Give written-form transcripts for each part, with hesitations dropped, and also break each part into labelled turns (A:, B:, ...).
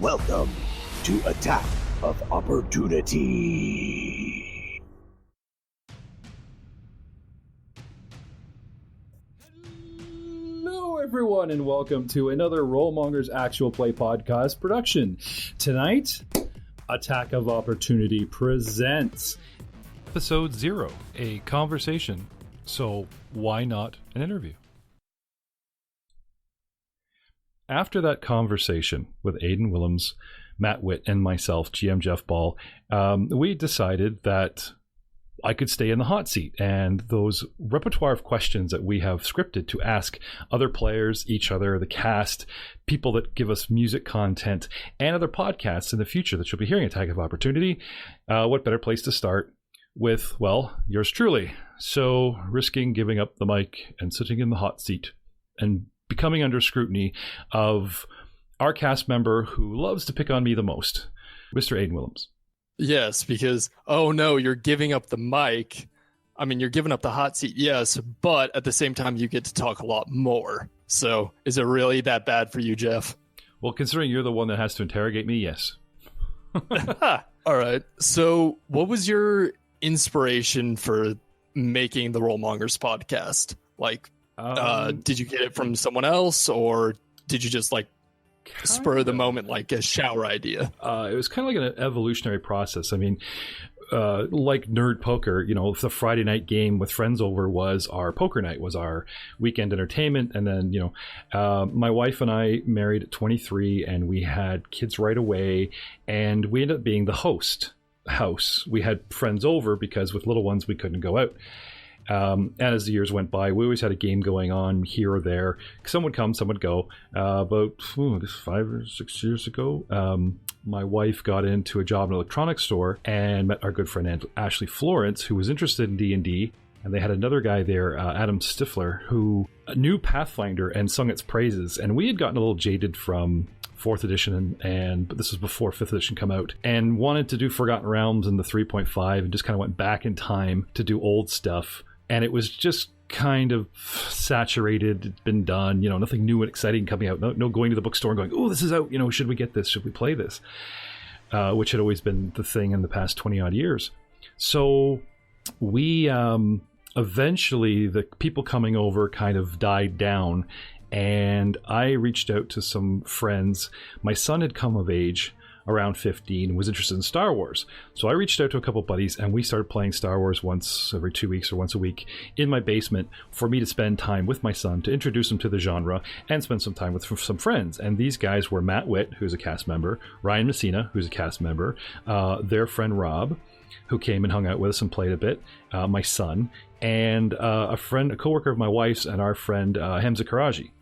A: Welcome to Attack of Opportunity.
B: Hello, everyone, and welcome to another Mongers actual play podcast production. Tonight, Attack of Opportunity presents
C: EP.Zer0, a conversation. So why not an interview? After that conversation with Aiden Willems, Matt Witt, and myself, GM Jeff Ball, we decided that I could stay in the hot seat, and those repertoire of questions that we have scripted to ask other players, each other, the cast, people that give us music content, and other podcasts in the future that you'll be hearing, Attack of Opportunity. What better place to start with, well, yours truly. So risking giving up the mic and sitting in the hot seat and becoming under scrutiny of our cast member who loves to pick on me the most, Mr. Aiden Willems.
D: Yes, because, oh no, you're giving up the mic. I mean, you're giving up the hot seat, yes, but at the same time, you get to talk a lot more. So is it really that bad for you, Jeff?
C: Well, considering you're the one that has to interrogate me, yes.
D: All right. So what was your inspiration for making the Mongers podcast? Like, did you get it from someone else, or did you just spur of the moment, like a shower idea?
C: It was kind of like an evolutionary process. I mean, like Nerd Poker, the Friday night game with friends over was our poker night, was our weekend entertainment. And then, my wife and I married at 23, and we had kids right away, and we ended up being the house. We had friends over because with little ones, we couldn't go out. And as the years went by, we always had a game going on here or there. Some would come, some would go. About 5 or 6 years ago, my wife got into a job in an electronics store and met our good friend Ashley Florence, who was interested in D&D. And they had another guy there, Adam Stifler, who knew Pathfinder and sung its praises. And we had gotten a little jaded from 4th edition, but this was before 5th edition come out, and wanted to do Forgotten Realms and the 3.5, and just kind of went back in time to do old stuff. And it was just kind of saturated. It'd been done, nothing new and exciting coming out. No going to the bookstore and going, oh, this is out, should we get this? Should we play this? Which had always been the thing in the past 20 odd years. So we eventually, the people coming over kind of died down, and I reached out to some friends. My son had come of age around 15 and was interested in Star Wars. So I reached out to a couple buddies, and we started playing Star Wars once every 2 weeks or once a week in my basement for me to spend time with my son, to introduce him to the genre and spend some time with some friends. And these guys were Matt Witt, who's a cast member, Ryan Messina, who's a cast member, their friend Rob, who came and hung out with us and played a bit, my son, and a coworker of my wife's, and our friend Hamza Karaji.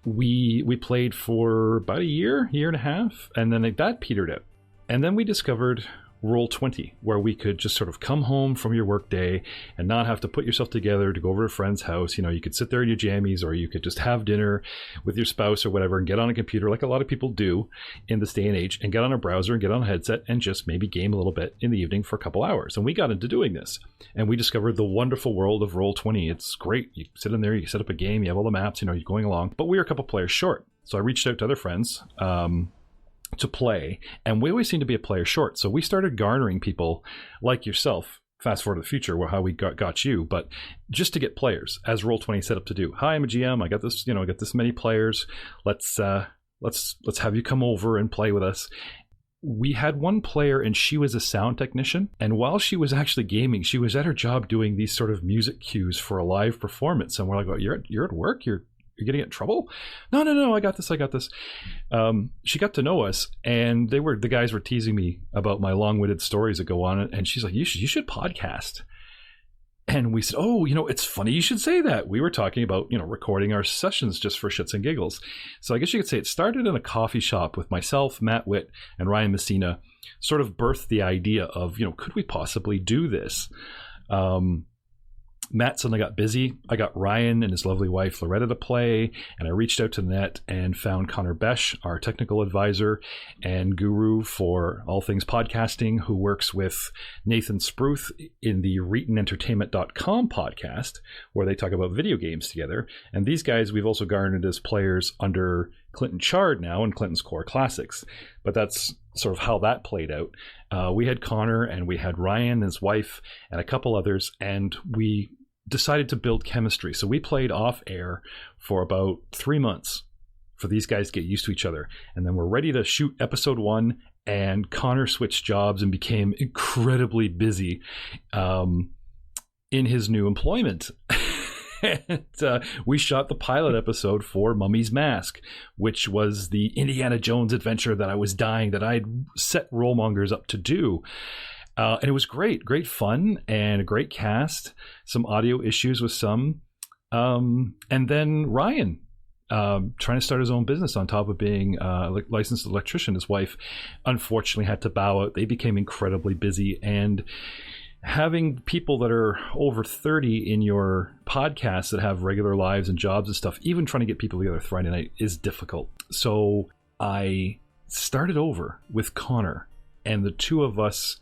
C: We played for about a year and a half, and then that petered out. And then we discovered Roll20, where we could just sort of come home from your work day and not have to put yourself together to go over to a friend's house. You could sit there in your jammies, or you could just have dinner with your spouse or whatever and get on a computer like a lot of people do in this day and age, and get on a browser and get on a headset and just maybe game a little bit in the evening for a couple hours. And we got into doing this, and we discovered the wonderful world of Roll20. It's great. You sit in there, you set up a game, you have all the maps, you're going along. But we were a couple players short. So I reached out to other friends to play, and we always seem to be a player short. So we started garnering people like yourself, fast forward to the future, how we got you, but just to get players, as Roll20 set up to do. Hi, I'm a GM, I got this, I got this many players, let's have you come over and play with us. We had one player, and she was a sound technician, and while she was actually gaming, she was at her job doing these sort of music cues for a live performance. And we're like, oh, you're at work, you're getting in trouble? No, I got this. She got to know us, and the guys were teasing me about my long-winded stories that go on, and she's like, you should podcast. And we said, oh, it's funny you should say that. We were talking about, recording our sessions just for shits and giggles. So I guess you could say it started in a coffee shop with myself, Matt Witt, and Ryan Messina, sort of birthed the idea of, could we possibly do this? Matt suddenly got busy. I got Ryan and his lovely wife Loretta to play, and I reached out to the net and found Connor Besh, our technical advisor and guru for all things podcasting, who works with Nathan Spruth in the ReetonEntertainment.com podcast, where they talk about video games together. And these guys we've also garnered as players under Clinton Chard now and Clinton's Core Classics. But that's sort of how that played out. We had Connor and we had Ryan, his wife, and a couple others, and we decided to build chemistry. So we played off air for about 3 months for these guys to get used to each other. And then we're ready to shoot episode 1, and Connor switched jobs and became incredibly busy in his new employment. And we shot the pilot episode for Mummy's Mask, which was the Indiana Jones adventure that I was dying, that I'd set Rollmongers up to do. And it was great fun and a great cast, some audio issues with some. And then Ryan, trying to start his own business on top of being a licensed electrician. His wife unfortunately had to bow out. They became incredibly busy, and having people that are over 30 in your podcast that have regular lives and jobs and stuff, even trying to get people together Friday night is difficult. So I started over with Connor, and the two of us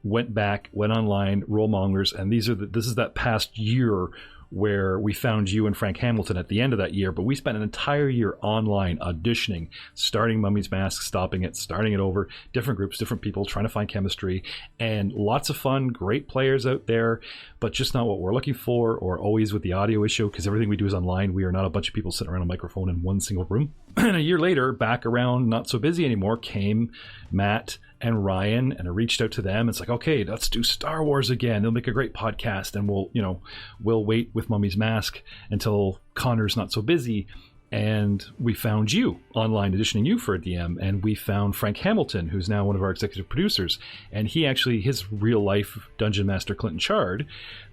C: went online, Rollmongers, and this is that past year where we found you and Frank Hamilton at the end of that year, but we spent an entire year online auditioning, starting Mummy's Mask, stopping it, starting it over, different groups, different people, trying to find chemistry, and lots of fun, great players out there, but just not what we're looking for, or always with the audio issue, because everything we do is online. We are not a bunch of people sitting around a microphone in one single room. And a year later, back around Not So Busy Anymore, came Matt and Ryan, and I reached out to them. It's like, okay, let's do Star Wars again. They'll make a great podcast, and we'll wait with Mummy's Mask until Connor's not so busy. And we found you online, auditioning you for a DM, and we found Frank Hamilton, who's now one of our executive producers. And he actually, his real life Dungeon Master Clinton Chard,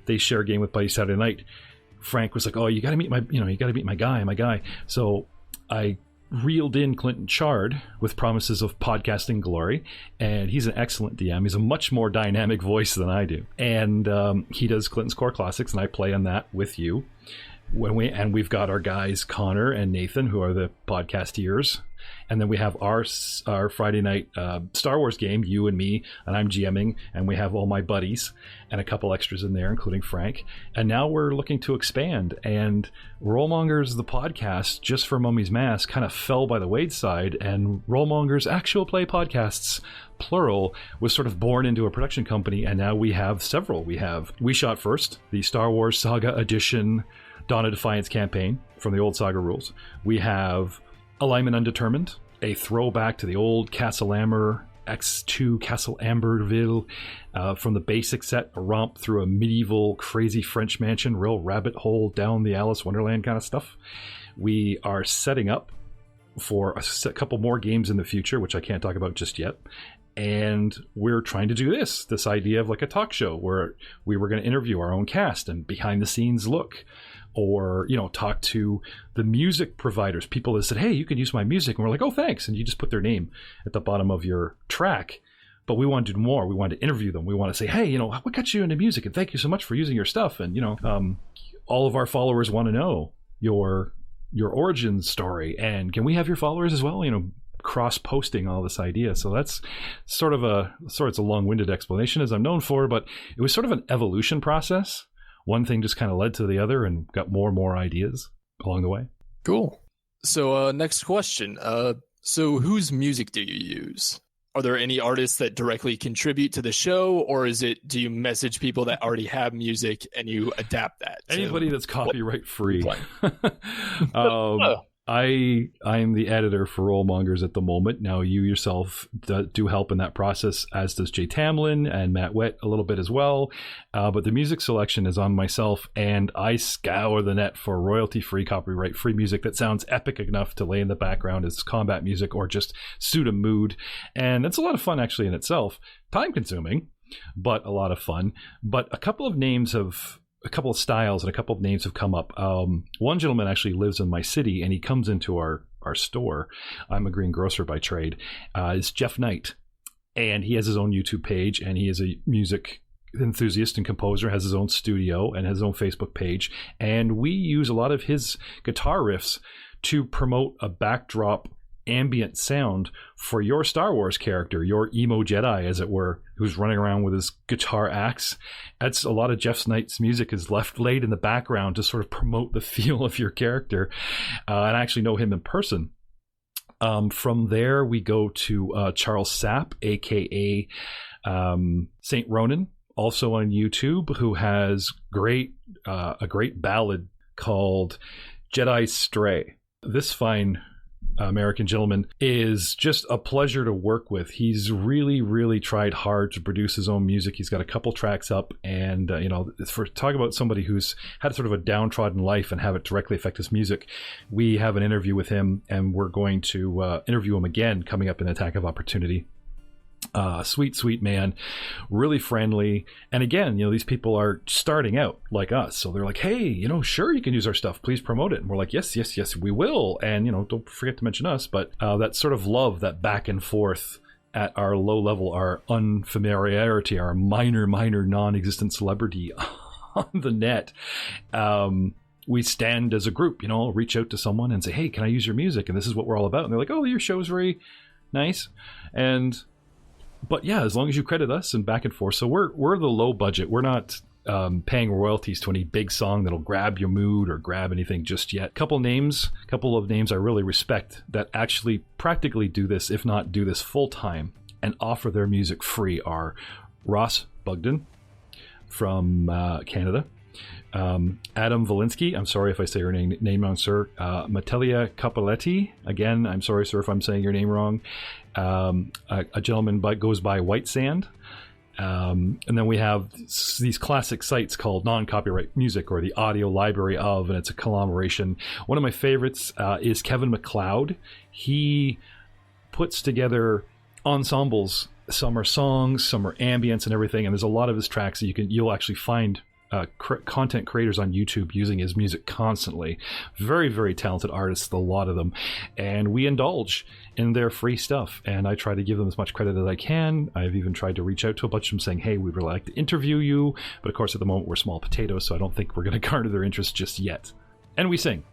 C: they share a game with Buddy Saturday Night. Frank was like, oh, you got to meet my guy. So I reeled in Clinton Chard with promises of podcasting glory, and he's an excellent DM. He's a much more dynamic voice than I do, and he does Clinton's Core Classics, and I play on that with you. We've got our guys Connor and Nathan, who are the podcasteers, and then we have our Friday night Star Wars game, you and me, and I'm GMing, and we have all my buddies and a couple extras in there, including Frank. And now we're looking to expand, and Rollmongers, the podcast, just for Mummy's Mask, kind of fell by the wayside, and Rollmongers Actual Play Podcasts, plural, was sort of born into a production company, and now we have several. We shot first the Star Wars Saga Edition Dawn of Defiance campaign from the old Saga rules. We have Alignment Undetermined, a throwback to the old Castle Amber X2 Castle Amberville from the basic set, a romp through a medieval crazy French mansion, real rabbit hole down the Alice Wonderland kind of stuff. We are setting up for a couple more games in the future, which I can't talk about just yet. And we're trying to do this idea of like a talk show where we were going to interview our own cast and behind the scenes look, or talk to the music providers, people that said, hey, you can use my music, and we're like, oh, thanks, and you just put their name at the bottom of your track. But we want to do more. We want to interview them. We want to say, hey, what got you into music, and thank you so much for using your stuff. And all of our followers want to know your origin story, and can we have your followers as well, cross-posting all this idea. So that's sort of it's a long-winded explanation, as I'm known for, but it was sort of an evolution process. One thing just kind of led to the other, and got more and more ideas along the way.
D: Cool. So next question. So whose music do you use? Are there any artists that directly contribute to the show, or do you message people that already have music and you adapt that?
C: Anybody that's copyright free. I'm the editor for Rollmongers at the moment. Now you yourself do help in that process, as does Jay Tamlin and Matt Witt a little bit as well. But the music selection is on myself, and I scour the net for royalty-free, copyright-free music that sounds epic enough to lay in the background as combat music or just suit a mood. And that's a lot of fun actually in itself. Time-consuming, but a lot of fun. But a couple of styles and a couple of names have come up. One gentleman actually lives in my city, and he comes into our store. I'm a greengrocer by trade. Is Jeff Knight, and he has his own YouTube page, and he is a music enthusiast and composer, has his own studio and has his own Facebook page. And we use a lot of his guitar riffs to promote a backdrop ambient sound for your Star Wars character, your emo Jedi, as it were, who's running around with his guitar axe. That's a lot of Jeff Knight's music is laid in the background to sort of promote the feel of your character. And I actually know him in person. From there, we go to Charles Sapp, aka Saint Ronan, also on YouTube, who has a great ballad called Jedi Stray. This fine American gentleman is just a pleasure to work with. He's really tried hard to produce his own music. He's got a couple tracks up, and for talk about somebody who's had sort of a downtrodden life and have it directly affect his music, we have an interview with him, and we're going to interview him again coming up in Attack of Opportunity. Sweet man, really friendly. And again, these people are starting out like us. So they're like, hey, sure, you can use our stuff. Please promote it. And we're like, yes, we will. And, don't forget to mention us. But that sort of love, that back and forth at our low level, our unfamiliarity, our minor non-existent celebrity on the net. We stand as a group, reach out to someone and say, hey, can I use your music? And this is what we're all about. And they're like, oh, your show's very nice. But yeah, as long as you credit us and back and forth. So we're the low budget. We're not paying royalties to any big song that'll grab your mood or grab anything just yet. Couple of names I really respect that actually practically do this, if not do this full time, and offer their music free are Ross Bugden from Canada. Adam Valinsky, I'm sorry if I say your name wrong, sir. Matelia Capoletti, again, I'm sorry, sir, if I'm saying your name wrong. A gentleman goes by White Sand. And then we have these classic sites called Non-Copyright Music, or the Audio Library of, and it's a conglomeration. One of my favorites is Kevin Macloud. He puts together ensembles. Some are songs, some are ambience and everything, and there's a lot of his tracks that you'll actually find content creators on YouTube using his music constantly. Very talented artists, a lot of them, and we indulge in their free stuff, and I try to give them as much credit as I can. I've even tried to reach out to a bunch of them saying, hey, we'd really like to interview you, but of course at the moment we're small potatoes, so I don't think we're going to garner their interest just yet. And we sing.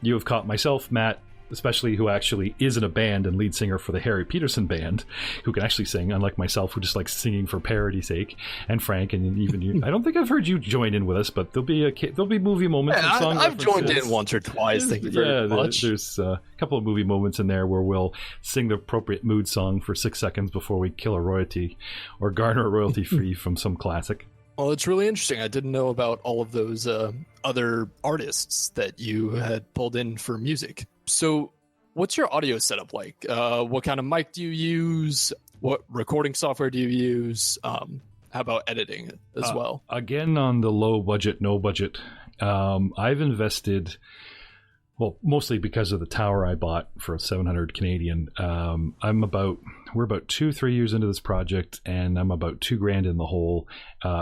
C: You have caught myself, Matt, especially, who actually is in a band and lead singer for the Harry Peterson band, who can actually sing, unlike myself, who just likes singing for parody's sake, and Frank, and even you. I don't think I've heard you join in with us, but there'll be movie moments.
D: Yeah,
C: and song
D: I've joined in once or twice. Thank you very much.
C: There's a couple of movie moments in there where we'll sing the appropriate mood song for 6 seconds before we kill a royalty or garner a royalty free from some classic.
D: Well, it's really interesting. I didn't know about all of those other artists that you had pulled in for music. So what's your audio setup like? What kind of mic do you use? What recording software do you use? How about editing as well? Again,
C: on the low budget, no budget. I've invested, well, mostly because of the tower I bought for 700 Canadian. We're about 2-3 years into this project, and I'm about $2,000 in the hole.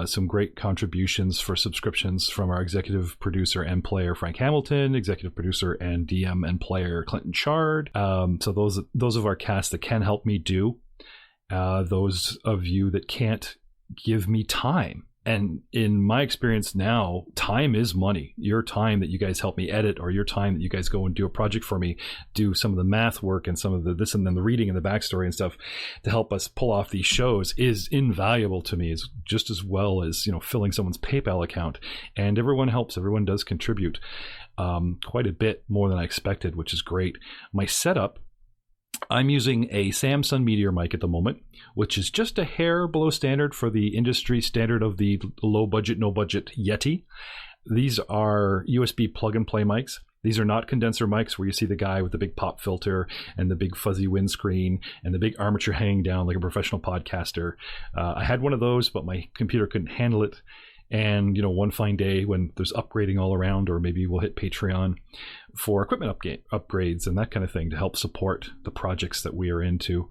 C: Some great contributions for subscriptions from our executive producer and player Frank Hamilton, executive producer and DM and player Clinton Chard. So those of our cast that can help me do. Those of you that can't, give me time. And in my experience now, time is money. Your time that you guys help me edit, or your time that you guys go and do a project for me, do some of the math work and some of the this and then the reading and the backstory and stuff to help us pull off these shows is invaluable to me, is just as well as, filling someone's PayPal account. And everyone helps. Everyone does contribute quite a bit more than I expected, which is great. My setup, I'm using a Samsung Meteor mic at the moment, which is just a hair below standard for the industry standard of the low budget, no budget Yeti. These are USB plug and play mics. These are not condenser mics where you see the guy with the big pop filter and the big fuzzy windscreen and the big armature hanging down like a professional podcaster. I had one of those, but my computer couldn't handle it. And, one fine day when there's upgrading all around, or maybe we'll hit Patreon for equipment upgrades and that kind of thing to help support the projects that we are into.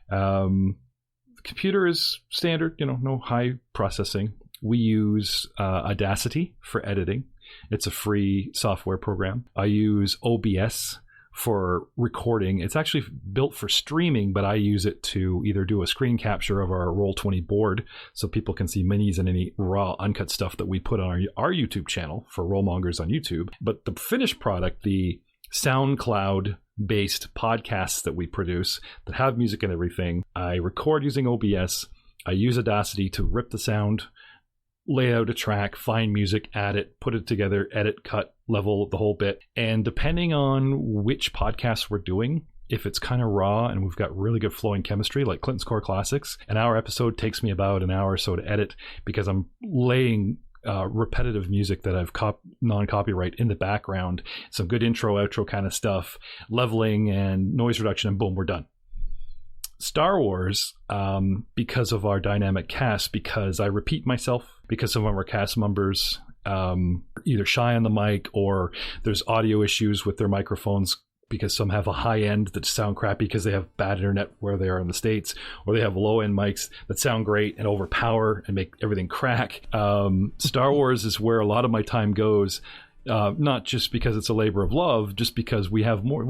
C: Computer is standard, no high processing. We use Audacity for editing. It's a free software program. I use OBS for recording. It's actually built for streaming, but I use it to either do a screen capture of our Roll20 board so people can see minis and any raw uncut stuff that we put on our YouTube channel for Roll Mongers on YouTube. But the finished product, the SoundCloud based podcasts that we produce that have music and everything, I record using OBS. I use Audacity to rip the sound, lay out a track, find music, add it, put it together, edit, cut, level, the whole bit. And depending on which podcast we're doing, if it's kind of raw and we've got really good flowing chemistry, like Clinton's Core Classics, an hour episode takes me about an hour or so to edit because I'm laying repetitive music that I've non-copyright in the background, some good intro, outro kind of stuff, leveling and noise reduction, and boom, we're done. Star Wars, because of our dynamic cast, because I repeat myself, because some of our cast members either shy on the mic or there's audio issues with their microphones because some have a high end that sound crappy because they have bad internet where they are in the States, or they have low end mics that sound great and overpower and make everything crack. Star Wars is where a lot of my time goes. Not just because it's a labor of love, just because we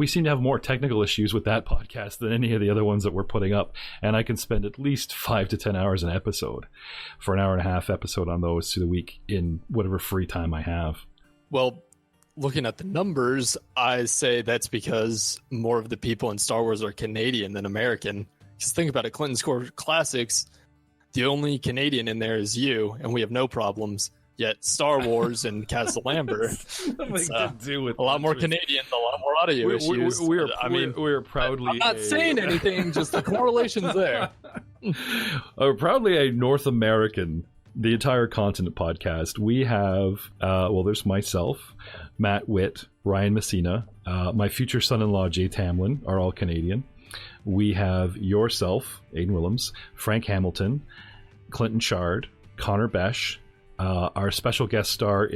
C: seem to have more technical issues with that podcast than any of the other ones that we're putting up. And I can spend at least 5 to 10 hours an episode for an hour and a half episode on those through the week in whatever free time I have.
D: Well, looking at the numbers, I say that's because more of the people in Star Wars are Canadian than American. Just think about it, Clinton's Core Classics, the only Canadian in there is you, and we have no problems. Yet Star Wars and Castle Lambert, a lot more Canadian, a lot more audio issues.
C: We're proudly.
D: I'm not saying anything, just the correlation's there.
C: We're proudly a North American, the entire continent podcast. We have, there's myself, Matt Witt, Ryan Messina, my future son-in-law Jay Tamlin are all Canadian. We have yourself, Aiden Willems, Frank Hamilton, Clinton Chard, Connor Besh. Our special guest star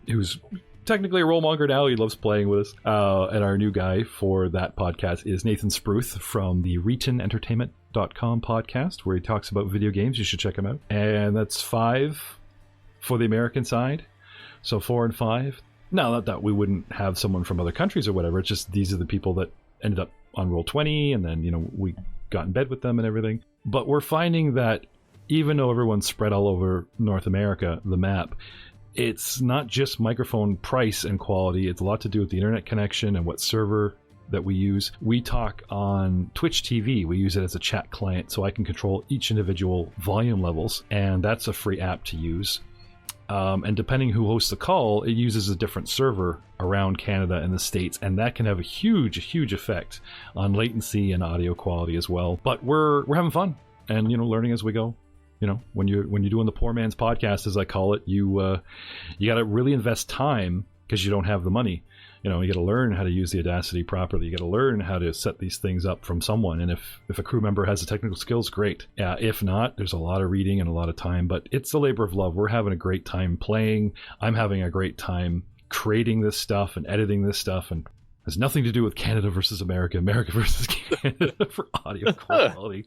C: who's technically a rolemonger now, he loves playing with us, and our new guy for that podcast is Nathan Spruth from the RetonEntertainment.com podcast, where he talks about video games. You should check him out. And that's 5 for the American side, so 4 and 5. Now, not that we wouldn't have someone from other countries or whatever, it's just these are the people that ended up on Roll20, and then we got in bed with them and everything. But we're finding that even though everyone's spread all over North America, the map, it's not just microphone price and quality. It's a lot to do with the internet connection and what server that we use. We talk on Twitch TV. We use it as a chat client, so I can control each individual volume levels, and that's a free app to use. And depending who hosts the call, it uses a different server around Canada and the States, and that can have a huge effect on latency and audio quality as well. But we're having fun and learning as we go. When you're doing the poor man's podcast, as I call it, you got to really invest time because you don't have the money. You got to learn how to use the Audacity properly. You got to learn how to set these things up from someone. And if a crew member has the technical skills, great. If not, there's a lot of reading and a lot of time. But it's a labor of love. We're having a great time playing. I'm having a great time creating this stuff and editing this stuff. And it has nothing to do with Canada versus America, America versus Canada for audio quality.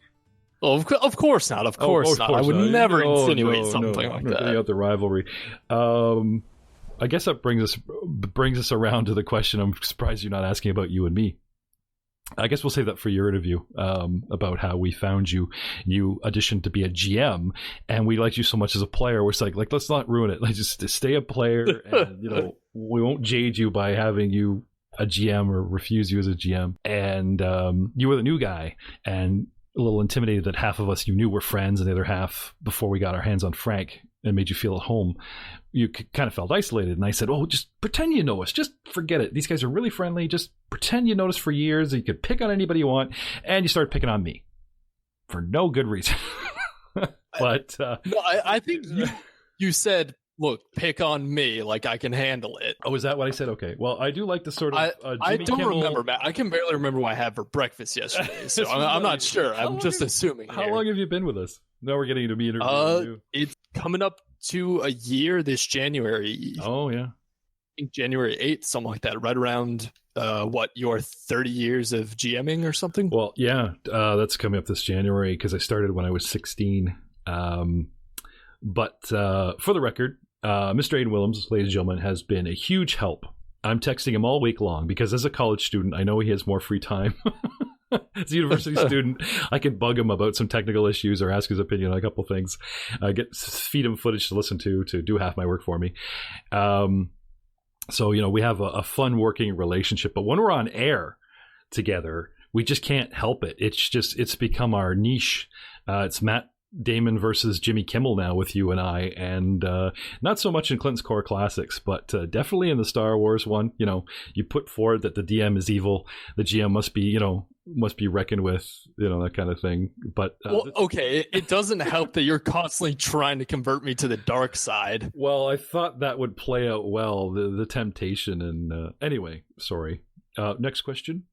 D: Well, of course not. Of course not. I would never insinuate something like that.
C: Getting out the rivalry. I guess that brings us around to the question. I'm surprised you're not asking about you and me. I guess we'll save that for your interview about how we found you. You auditioned to be a GM, and we liked you so much as a player. We're like let's not ruin it. Let's just stay a player, and we won't jade you by having you a GM or refuse you as a GM. And you were the new guy, and a little intimidated that half of us you knew were friends and the other half, before we got our hands on Frank and made you feel at home, you kind of felt isolated. And I said, just pretend you know us. Just forget it. These guys are really friendly. Just pretend you know us for years. You could pick on anybody you want. And you started picking on me for no good reason. But
D: no, I think you said, look, pick on me, like I can handle it.
C: Oh, is that what I said? Okay. Well, I do like the sort of
D: I don't remember, Matt. I can barely remember what I had for breakfast yesterday, so I'm not sure. I'm just assuming.
C: How long have you been with us? Now we're getting to be interviewed.
D: It's coming up to a year this January.
C: Oh, yeah.
D: I think January 8th, something like that, right around your 30 years of GMing or something?
C: Well, yeah, that's coming up this January because I started when I was 16. But for the record, Mr. Aiden Willems, ladies and gentlemen, has been a huge help. I'm texting him all week long because as a college student, I know he has more free time. As a university student, I can bug him about some technical issues or ask his opinion on a couple things. Feed him footage to listen to do half my work for me. So, we have a fun working relationship. But when we're on air together, we just can't help it. It's become our niche. It's Matt Damon versus Jimmy Kimmel now with you and I, and not so much in Clinton's Core Classics, but definitely in the Star Wars one. You know, you put forward that the DM is evil, the GM must be reckoned with, you know, that kind of thing. But
D: well, okay, it doesn't help that you're constantly trying to convert me to the dark side.
C: Well, I thought that would play out well, the temptation, and anyway, sorry. Next question.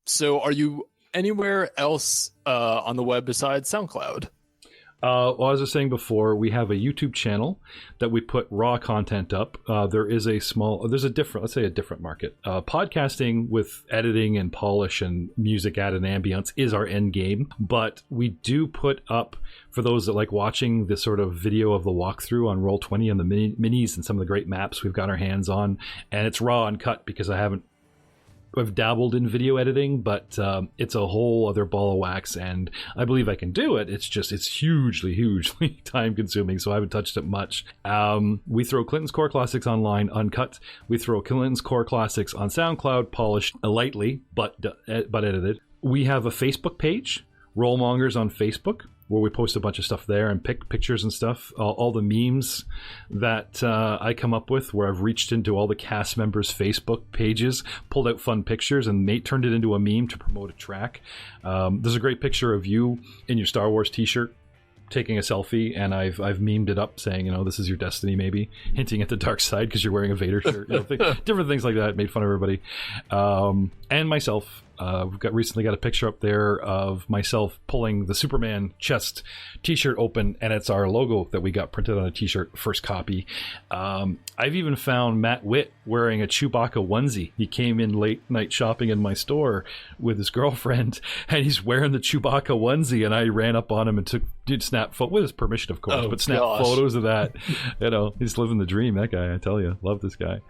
D: So, are you anywhere else on the web besides SoundCloud?
C: Well, as I was saying before, we have a YouTube channel that we put raw content up. There's a different market. Podcasting with editing and polish and music added and ambience is our end game. But we do put up, for those that like watching this sort of video of the walkthrough on Roll20 and the minis and some of the great maps we've got our hands on. And it's raw and cut because I've dabbled in video editing, but it's a whole other ball of wax, and I believe I can do it. It's hugely time consuming, so I haven't touched it much. We throw Clinton's Core Classics online uncut. We throw Clinton's Core Classics on SoundCloud, polished lightly, but edited. We have a Facebook page, Rollmongers on Facebook, where we post a bunch of stuff there and pick pictures and stuff. All the memes that I come up with, where I've reached into all the cast members' Facebook pages, pulled out fun pictures, and Nate turned it into a meme to promote a track. There's a great picture of you in your Star Wars t-shirt taking a selfie, and I've memed it up saying, you know, this is your destiny, maybe hinting at the dark side because you're wearing a Vader shirt. You know, different things like that. Made fun of everybody, and myself. We've recently got a picture up there of myself pulling the Superman chest t-shirt open, and it's our logo that we got printed on a t-shirt, first copy. I've even found Matt Witt wearing a Chewbacca onesie. He came in late night shopping in my store with his girlfriend, and he's wearing the Chewbacca onesie, and I ran up on him and did snap photos, with his permission, of course, but snap photos of that. You know, he's living the dream, that guy, I tell you. Love this guy.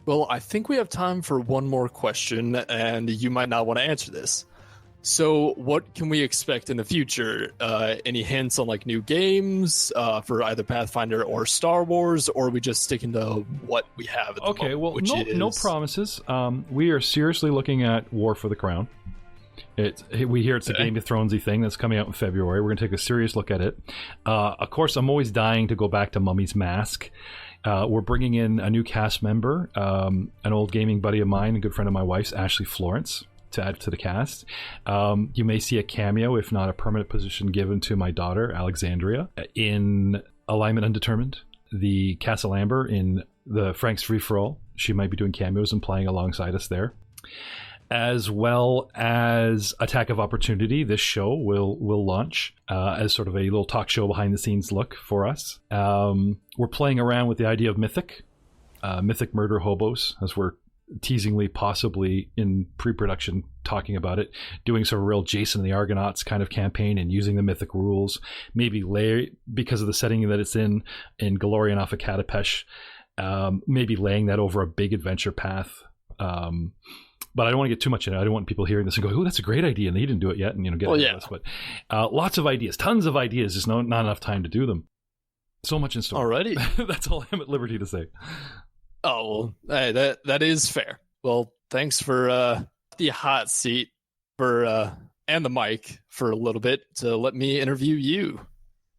D: Well, I think we have time for one more question, and you might not want to answer this. So what can we expect in the future? Any hints on like new games for either Pathfinder or Star Wars, or are we just sticking to what we have at the moment,
C: well,
D: which
C: no promises. We are seriously looking at War for the Crown. We hear it's a Game of Thronesy thing that's coming out in February. We're going to take a serious look at it. Of course, I'm always dying to go back to Mummy's Mask. We're bringing in a new cast member, an old gaming buddy of mine, a good friend of my wife's, Ashley Florence, to add to the cast. You may see a cameo, if not a permanent position, given to my daughter, Alexandria, in Alignment Undetermined, the Castle Amber in the Frank's Free-For-All. She might be doing cameos and playing alongside us there. As well as Attack of Opportunity, this show will launch as sort of a little talk show behind the scenes look for us. We're playing around with the idea of Mythic Murder Hobos, as we're teasingly, possibly in pre-production, talking about it, doing sort of a real Jason and the Argonauts kind of campaign and using the Mythic rules, maybe because of the setting that it's in Galorian off of Katapesh, maybe laying that over a big adventure path. But I don't want to get too much in it. I don't want people hearing this and go, "Oh, that's a great idea," and they didn't do it yet, and get ahead of us. But lots of ideas, tons of ideas, just not enough time to do them. So much in store.
D: Alrighty.
C: That's all I'm at liberty to say.
D: Oh, well, hey, that is fair. Well, thanks for the hot seat and the mic for a little bit to let me interview you.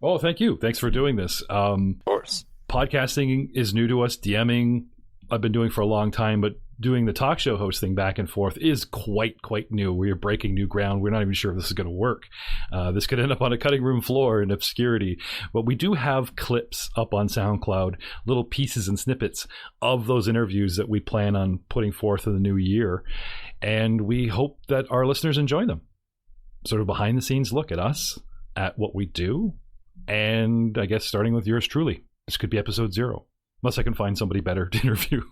C: Oh, thank you. Thanks for doing this.
D: Of course.
C: Podcasting is new to us. DMing I've been doing for a long time, but doing the talk show hosting back and forth is quite new. We are breaking new ground. We're not even sure if this is going to work. This could end up on a cutting room floor in obscurity. But we do have clips up on SoundCloud, little pieces and snippets of those interviews that we plan on putting forth in the new year. And we hope that our listeners enjoy them. Sort of behind the scenes look at us, at what we do, and I guess starting with yours truly. This could be episode 0, unless I can find somebody better to interview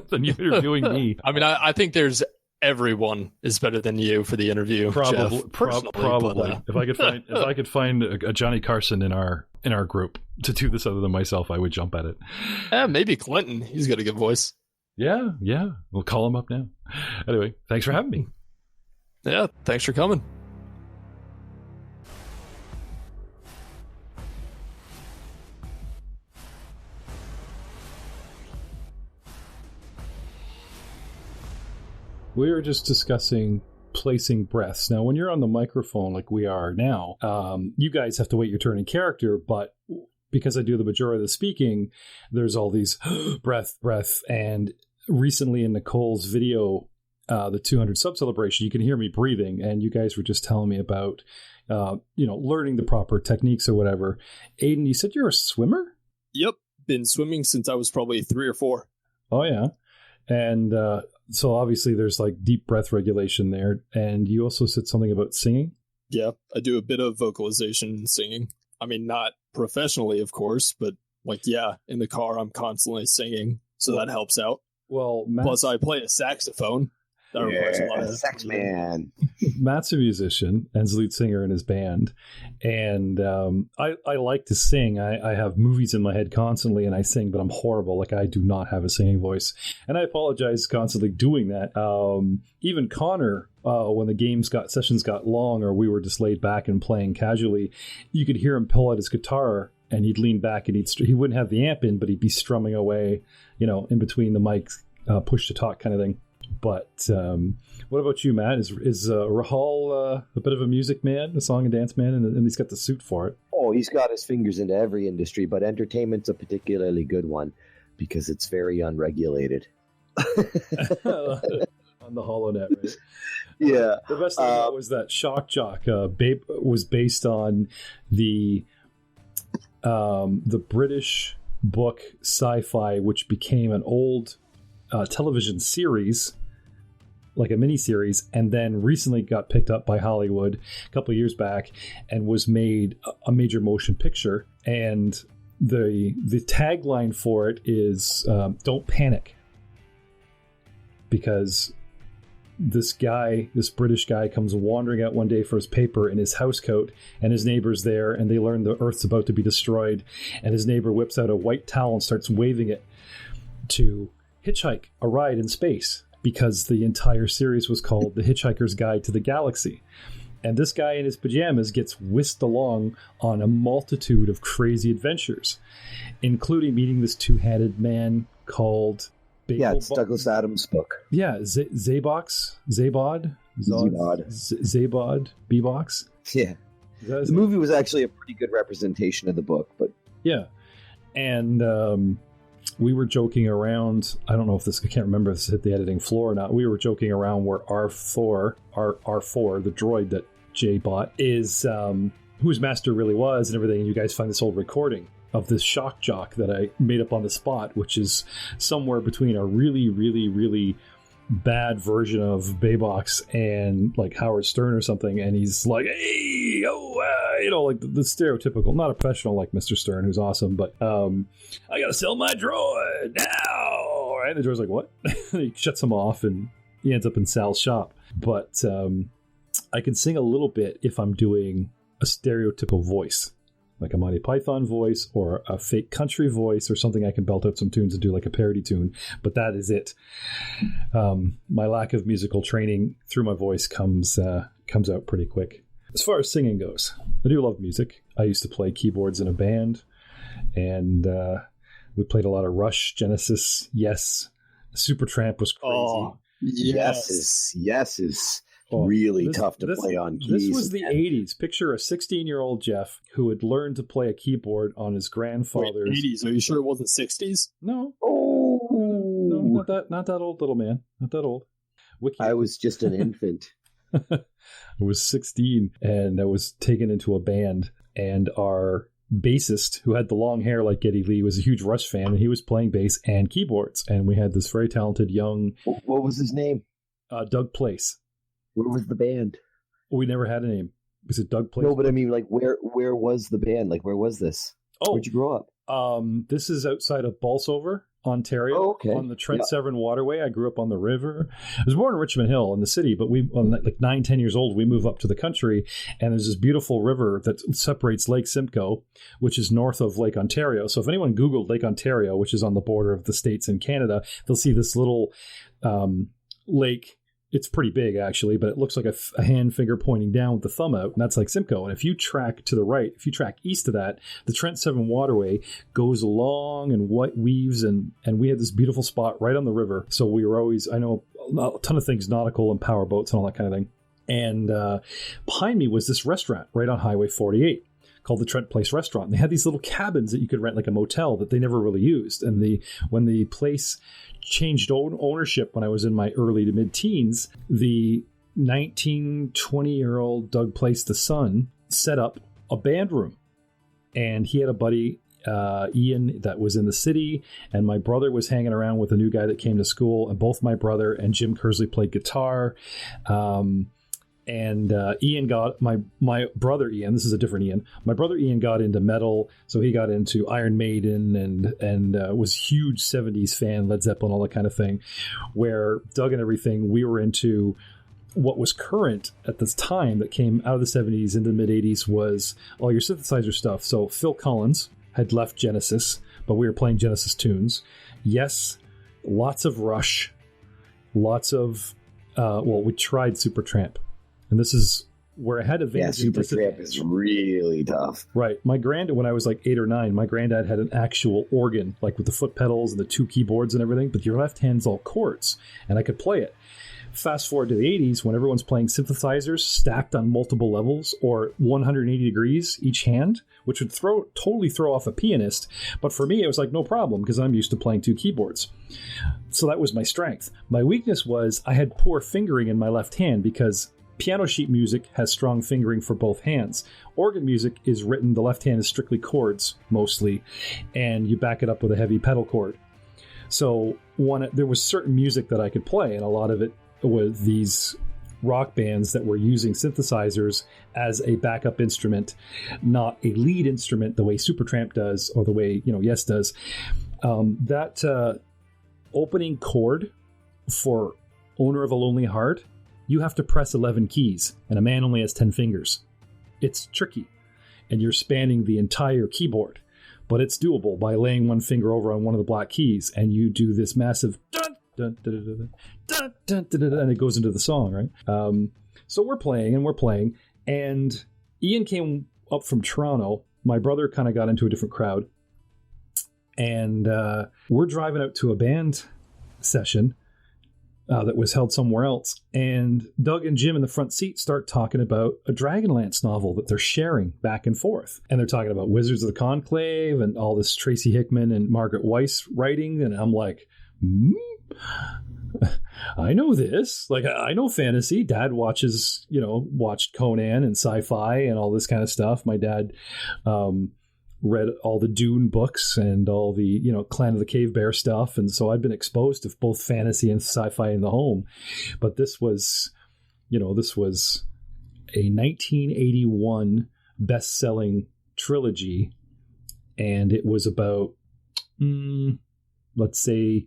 C: than you interviewing me.
D: I mean, I think there's everyone is better than you for the interview.
C: Probably.
D: But,
C: if I could find a Johnny Carson in our group to do this other than myself, I would jump at it.
D: Maybe Clinton. He's got a good voice.
C: Yeah. We'll call him up now. Anyway, thanks for having me.
D: Yeah, thanks for coming.
B: We were just discussing placing breaths. Now, when you're on the microphone like we are now, you guys have to wait your turn in character, but because I do the majority of the speaking, there's all these breath, and recently in Nicole's video, the 200 sub celebration, you can hear me breathing, and you guys were just telling me about, learning the proper techniques or whatever. Aiden, you said you're a swimmer?
D: Yep. Been swimming since I was probably 3 or 4.
B: Oh, yeah. And so obviously there's like deep breath regulation there. And you also said something about singing?
D: Yeah, I do a bit of vocalization and singing. I mean, not professionally, of course, but in the car, I'm constantly singing. So that helps out.
B: Well,
D: plus I play a saxophone. That requires a lot of
A: sax man.
B: Matt's a musician and is lead singer in his band, and I like to sing. I have movies in my head constantly, and I sing, but I'm horrible. Like, I do not have a singing voice, and I apologize constantly doing that. Even Connor, when the sessions got long, or we were just laid back and playing casually, you could hear him pull out his guitar, and he'd lean back and he wouldn't have the amp in, but he'd be strumming away, in between the mics, push to talk kind of thing. But what about you, Matt? Is Rahal a bit of a music man, a song and dance man, and he's got the suit for it?
A: Oh, he's got his fingers into every industry, but entertainment's a particularly good one because it's very unregulated.
B: On the HoloNet, right?
A: Yeah.
B: The best thing about was that Shock Jock was based on the British book Sci-Fi, which became an old television series, like a mini-series, and then recently got picked up by Hollywood a couple of years back and was made a major motion picture. And the tagline for it is "Don't panic," because this British guy comes wandering out one day for his paper in his housecoat, and his neighbor's there, and they learn the Earth's about to be destroyed, and his neighbor whips out a white towel and starts waving it to hitchhike a ride in space, because the entire series was called The Hitchhiker's Guide to the Galaxy. And this guy in his pajamas gets whisked along on a multitude of crazy adventures, including meeting this two-handed man called...
A: it's Douglas Adams' book.
B: Yeah, Zabod, B-Box.
A: Yeah. The movie was actually a pretty good representation of the book, but...
B: Yeah. And we were joking around, I don't know if this, I can't remember if this hit the editing floor or not, we were joking around where R4, the droid that Jay bought, is whose master really was and everything, and you guys find this old recording of this Shock Jock that I made up on the spot, which is somewhere between a really, really, really bad version of Baybox and like Howard Stern or something, and he's like, hey, like the stereotypical, not a professional like Mr. Stern, who's awesome, but I gotta sell my droid now, right? And the droid's like, what? He shuts him off and he ends up in Sal's shop. But I can sing a little bit if I'm doing a stereotypical voice, like a Monty Python voice or a fake country voice or something. I can belt out some tunes and do like a parody tune, but that is it. My lack of musical training through my voice comes out pretty quick. As far as singing goes, I do love music. I used to play keyboards in a band, and we played a lot of Rush, Genesis, Yes. Supertramp was crazy.
A: Oh, yes is really tough to play on keys.
B: This was the 80s. Picture a 16-year-old Jeff who had learned to play a keyboard on his grandfather's...
D: Wait, 80s? Are you sure it wasn't 60s?
B: No.
A: Oh.
B: No, not that old, little man. Not that old.
A: I was just an infant.
B: I was 16, and I was taken into a band, and our bassist, who had the long hair like Geddy Lee, was a huge Rush fan, and he was playing bass and keyboards, and we had this very talented young...
A: What was his name?
B: Doug Place.
A: Where was the band?
B: We never had a name. Was it Doug Place?
A: No, but I mean, like, where was the band? Like, where was this? Where'd you grow up?
B: This is outside of Bolsover, Ontario, on the Trent Severn Waterway. I grew up on the river. I was born in Richmond Hill in the city, but like 9-10 years old, we moved up to the country, and there's this beautiful river that separates Lake Simcoe, which is north of Lake Ontario. So if anyone Googled Lake Ontario, which is on the border of the States and Canada, they'll see this little lake. It's pretty big, actually, but it looks like a hand finger pointing down with the thumb out, and that's like Simcoe. And if you track to the right, if you track east of that, the Trent Severn Waterway goes along and weaves, and we had this beautiful spot right on the river. So we were always, I know a ton of things, nautical and power boats and all that kind of thing. And behind me was this restaurant right on Highway 48 called the Trent Place Restaurant. And they had these little cabins that you could rent like a motel that they never really used. And when the place changed ownership when I was in my early to mid-teens, the 20-year-old Doug Place, the son, set up a band room. And he had a buddy, Ian, that was in the city, and my brother was hanging around with a new guy that came to school, and both my brother and Jim Kersley played guitar. And Ian got my brother Ian. This is a different Ian. My brother Ian got into metal, so he got into Iron Maiden and was a huge 70s fan, Led Zeppelin, all that kind of thing. Where Doug and everything, we were into what was current at this time that came out of the 70s into the mid 80s was all your synthesizer stuff. So Phil Collins had left Genesis, but we were playing Genesis tunes. Yes, lots of Rush, lots of we tried Supertramp. And this is where I had advantage.
A: Yeah, Supertramp is really tough.
B: Right. My granddad, when I was like 8 or 9, my granddad had an actual organ, like with the foot pedals and the 2 keyboards and everything, but your left hand's all chords, and I could play it. Fast forward to the 80s, when everyone's playing synthesizers stacked on multiple levels or 180 degrees each hand, which would totally throw off a pianist. But for me, it was like no problem because I'm used to playing 2 keyboards. So that was my strength. My weakness was I had poor fingering in my left hand because piano sheet music has strong fingering for both hands. Organ music is written, the left hand is strictly chords mostly, and you back it up with a heavy pedal chord. So there was certain music that I could play, and a lot of it was these rock bands that were using synthesizers as a backup instrument, not a lead instrument the way Supertramp does or the way Yes does. That opening chord for Owner of a Lonely Heart, you have to press 11 keys, and a man only has 10 fingers. It's tricky, and you're spanning the entire keyboard, but it's doable by laying one finger over on one of the black keys, and you do this massive dun, dun, dun, dun, dun, dun, dun, dun, dun, and it goes into the song, right? So we're playing, and Ian came up from Toronto. My brother kind of got into a different crowd, and we're driving out to a band session that was held somewhere else. And Doug and Jim in the front seat start talking about a Dragonlance novel that they're sharing back and forth. And they're talking about Wizards of the Conclave and all this Tracy Hickman and Margaret Weiss writing. And I'm like, I know this. Like, I know fantasy. Dad watched Conan and sci-fi and all this kind of stuff. My dad read all the Dune books and all the, Clan of the Cave Bear stuff. And so I've been exposed to both fantasy and sci-fi in the home. But this was a 1981 best-selling trilogy. And it was about, let's say,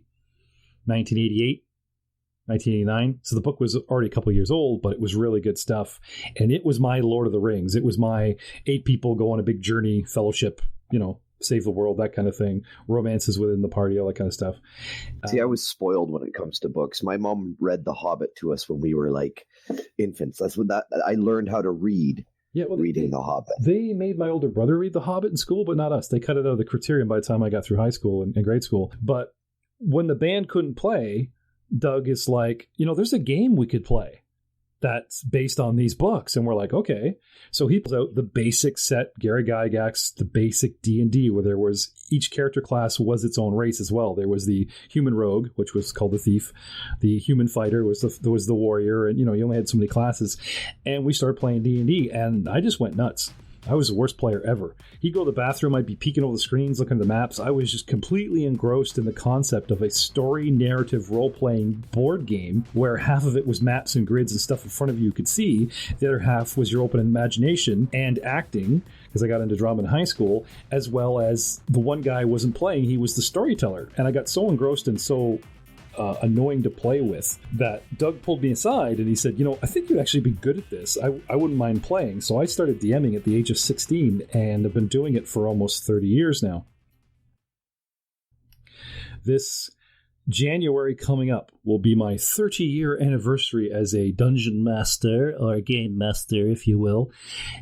B: 1988. 1989. So the book was already a couple years old, but it was really good stuff. And it was my Lord of the Rings. It was my 8 people go on a big journey, fellowship, save the world, that kind of thing. Romances within the party, all that kind of stuff.
A: See, I was spoiled when it comes to books. My mom read The Hobbit to us when we were like infants. That's when I learned how to read. Yeah, well, reading The Hobbit.
B: They made my older brother read The Hobbit in school, but not us. They cut it out of the Criterion by the time I got through high school and grade school. But when the band couldn't play, Doug is like, there's a game we could play that's based on these books. And we're like, okay. So he pulls out the basic set, Gary Gygax, the basic D&D, where there was, each character class was its own race as well. There was the human rogue, which was called the thief. The human fighter was the warrior. And, you only had so many classes. And we started playing D&D, and I just went nuts. I was the worst player ever. He'd go to the bathroom, I'd be peeking over the screens, looking at the maps. I was just completely engrossed in the concept of a story narrative role-playing board game where half of it was maps and grids and stuff in front of you could see. The other half was your open imagination and acting, because I got into drama in high school, as well as the one guy wasn't playing, he was the storyteller. And I got so engrossed and so annoying to play with that Doug pulled me aside and he said, I think you'd actually be good at this. I wouldn't mind playing. So I started DMing at the age of 16 and I've been doing it for almost 30 years now. This January coming up will be my 30-year anniversary as a dungeon master, or a game master, if you will.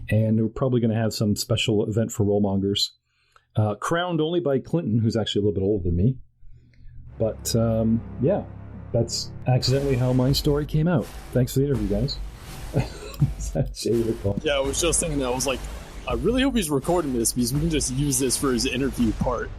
B: And we're probably going to have some special event for Rollmongers, crowned only by Clinton, who's actually a little bit older than me. But, yeah, that's accidentally how my story came out. Thanks for the interview, guys. Is that Jay the call?
E: Yeah, I was just thinking that. I was like, I really hope he's recording this because we can just use this for his interview part.